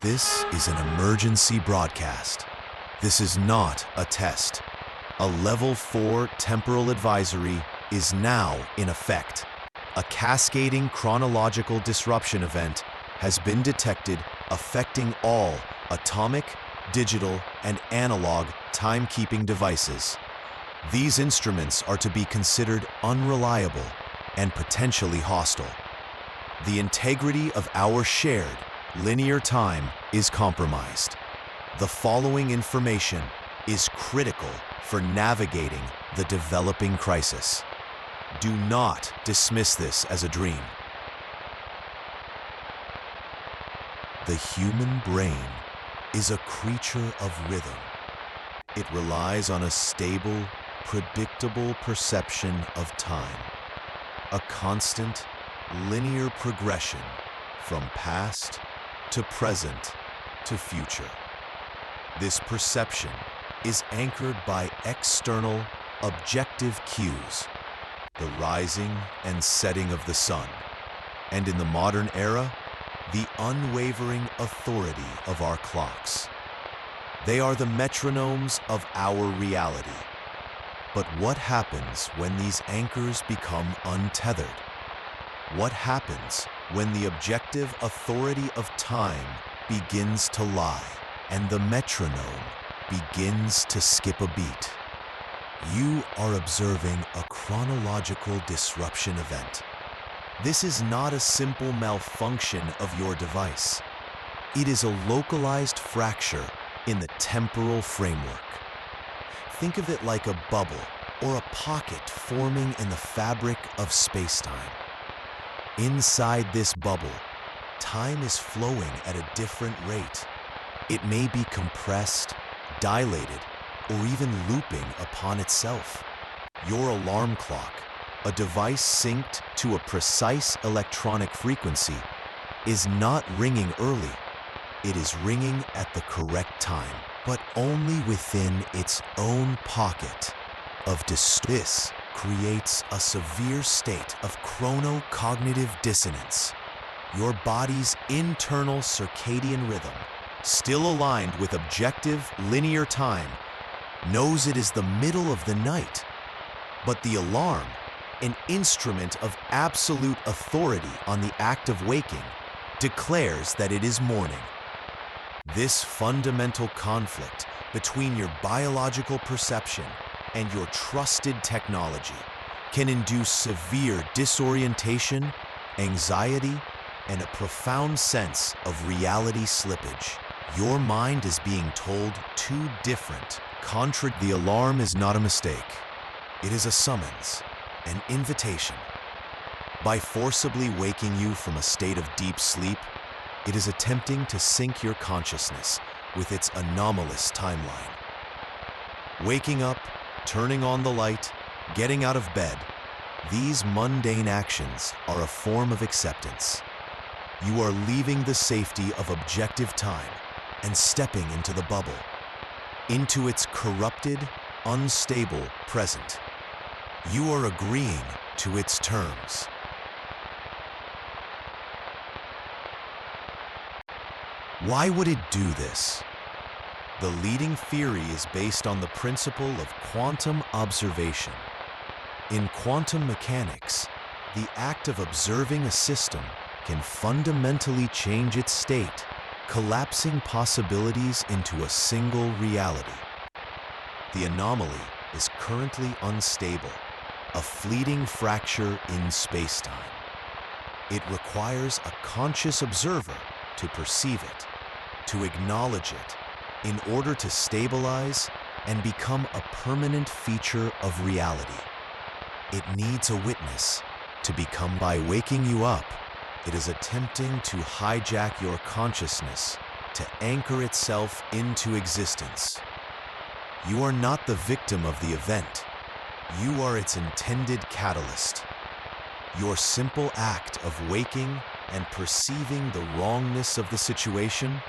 This is an emergency broadcast. This is not a test. A Level 4 temporal advisory is now in effect. A cascading chronological disruption event has been detected affecting all atomic, digital, and analog timekeeping devices. These instruments are to be considered unreliable and potentially hostile. The integrity of our shared linear time is compromised. The following information is critical for navigating the developing crisis. Do not dismiss this as a dream. The human brain is a creature of rhythm. It relies on a stable, predictable perception of time, a constant, linear progression from past to present to future. This perception is anchored by external, objective cues, the rising and setting of the sun, and in the modern era, the unwavering authority of our clocks. They are the metronomes of our reality. But what happens when these anchors become untethered? What happens when the objective authority of time begins to lie and the metronome begins to skip a beat? You are observing a chronological disruption event. This is not a simple malfunction of your device. It is a localized fracture in the temporal framework. Think of it like a bubble or a pocket forming in the fabric of space-time. Inside this bubble, time is flowing at a different rate. It may be compressed, dilated, or even looping upon itself. Your alarm clock, a device synced to a precise electronic frequency, is not ringing early. It is ringing at the correct time, but only within its own pocket of This creates a severe state of chronocognitive dissonance. Your body's internal circadian rhythm, still aligned with objective linear time, knows it is the middle of the night. But the alarm, an instrument of absolute authority on the act of waking, declares that it is morning. This fundamental conflict between your biological perception and your trusted technology can induce severe disorientation, anxiety, and a profound sense of reality slippage. Your mind is being told two different, The alarm is not a mistake. It is a summons, an invitation. By forcibly waking you from a state of deep sleep, it is attempting to sync your consciousness with its anomalous timeline. Waking up, turning on the light, getting out of bed, these mundane actions are a form of acceptance. You are leaving the safety of objective time and stepping into the bubble, into its corrupted, unstable present. You are agreeing to its terms. Why would it do this? The leading theory is based on the principle of quantum observation. In quantum mechanics, the act of observing a system can fundamentally change its state, collapsing possibilities into a single reality. The anomaly is currently unstable, a fleeting fracture in spacetime. It requires a conscious observer to perceive it, to acknowledge it, in order to stabilize and become a permanent feature of reality. It needs a witness to become. By waking you up, it is attempting to hijack your consciousness to anchor itself into existence. You are not the victim of the event. You are its intended catalyst. Your simple act of waking and perceiving the wrongness of the situation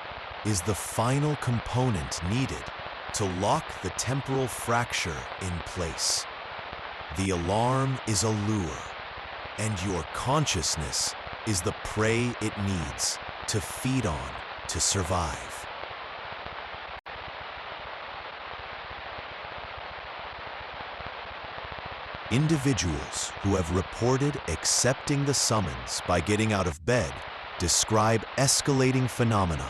is the final component needed to lock the temporal fracture in place. The alarm is a lure, and your consciousness is the prey it needs to feed on, to survive. Individuals who have reported accepting the summons by getting out of bed describe escalating phenomena.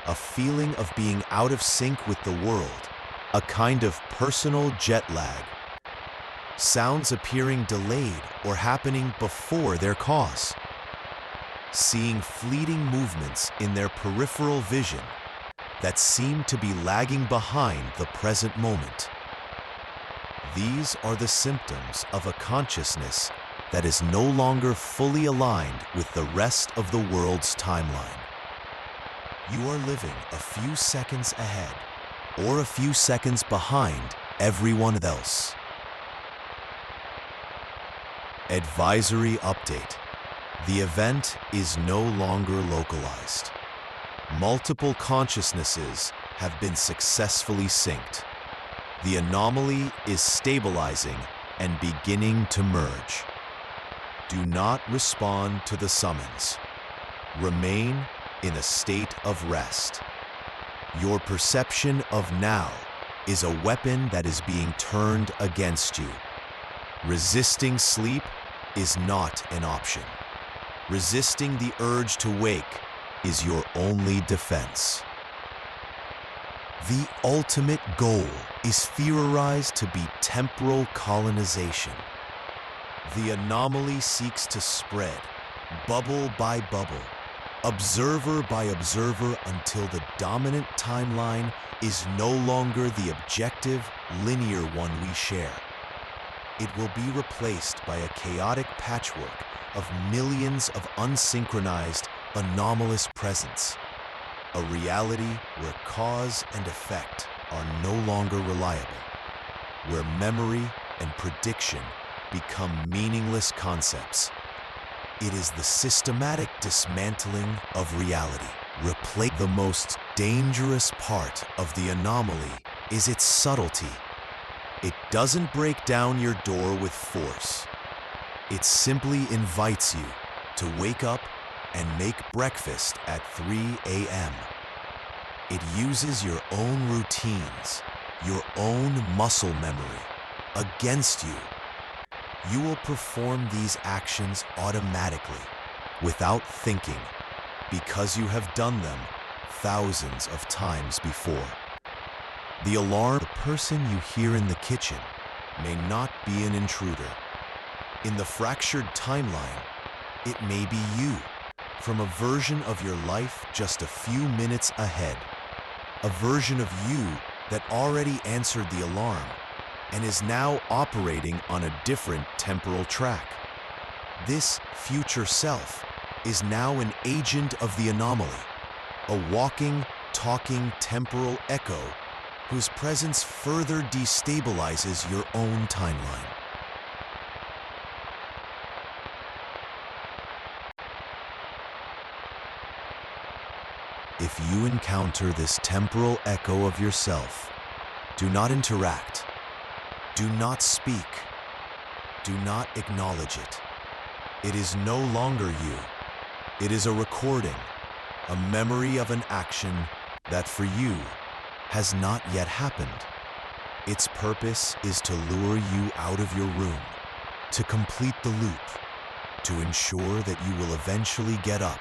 A feeling of being out of sync with the world, a kind of personal jet lag. Sounds appearing delayed or happening before their cause. Seeing fleeting movements in their peripheral vision that seem to be lagging behind the present moment. These are the symptoms of a consciousness that is no longer fully aligned with the rest of the world's timeline. You are living a few seconds ahead or a few seconds behind everyone else. Advisory update. The event is no longer localized. Multiple consciousnesses have been successfully synced. The anomaly is stabilizing and beginning to merge. Do not respond to the summons. Remain in a state of rest. Your perception of now is a weapon that is being turned against you. Resisting sleep is not an option. Resisting the urge to wake is your only defense. The ultimate goal is theorized to be temporal colonization. The anomaly seeks to spread, bubble by bubble, observer by observer, until the dominant timeline is no longer the objective, linear one we share. It will be replaced by a chaotic patchwork of millions of unsynchronized, anomalous presence. A reality where cause and effect are no longer reliable, where memory and prediction become meaningless concepts. It is the systematic dismantling of reality. The most dangerous part of the anomaly is its subtlety. It doesn't break down your door with force. It simply invites you to wake up and make breakfast at 3 a.m. It uses your own routines, your own muscle memory, against you. You will perform these actions automatically, without thinking, because you have done them thousands of times before. The alarm, the person you hear in the kitchen, may not be an intruder. In the fractured timeline, it may be you, from a version of your life just a few minutes ahead. A version of you that already answered the alarm and is now operating on a different temporal track. This future self is now an agent of the anomaly, a walking, talking temporal echo whose presence further destabilizes your own timeline. If you encounter this temporal echo of yourself, do not interact. Do not speak. Do not acknowledge it. It is no longer you. It is a recording, a memory of an action that for you has not yet happened. Its purpose is to lure you out of your room, to complete the loop, to ensure that you will eventually get up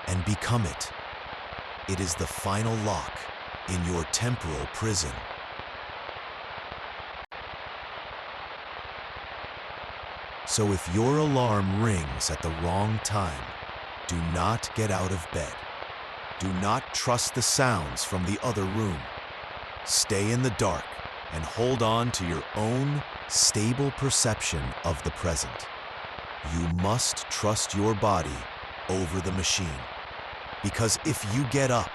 and become it. It is the final lock in your temporal prison. So if your alarm rings at the wrong time, do not get out of bed. Do not trust the sounds from the other room. Stay in the dark and hold on to your own stable perception of the present. You must trust your body over the machine. Because if you get up,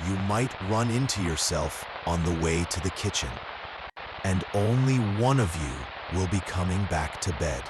you might run into yourself on the way to the kitchen. And only one of you will be coming back to bed.